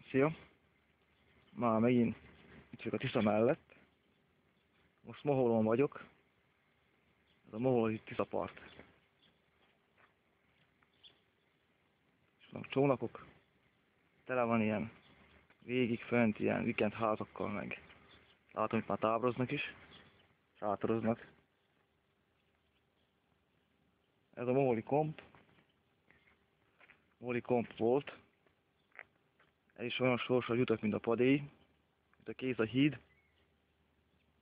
Szia! Már megint itt vagyok a Tisza mellett. Most Moholon vagyok. Ez a Moholi Tisza part. És vannak csónakok. Tele van ilyen végig fönt ilyen weekend házakkal meg. Látom, itt már táboroznak is. Sátoroznak. Ez a Moholi komp. Moholi komp volt. Ez is olyan sorsra jutott, mint a padély. Itt a Kéz a híd.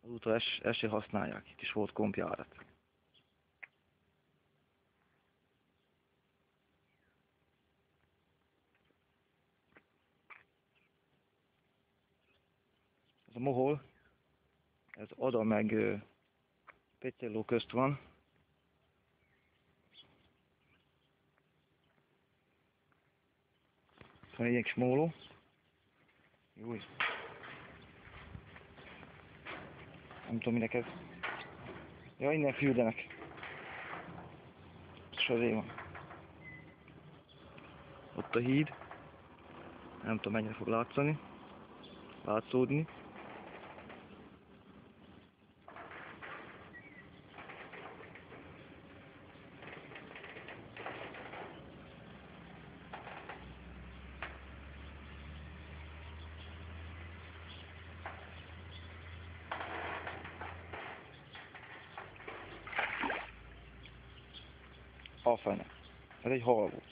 Azóta ezt se használják. Itt is volt kompjárat. Ez a Mohol. Ez Ada meg Petyelló közt van. Van egy ilyen kis móló. Júj. Nem tudom minek ez. Ja, innen fürdenek. És azért van. Ott a híd. Nem tudom mennyire fog látszódni. A fene. Ez egy hal volt.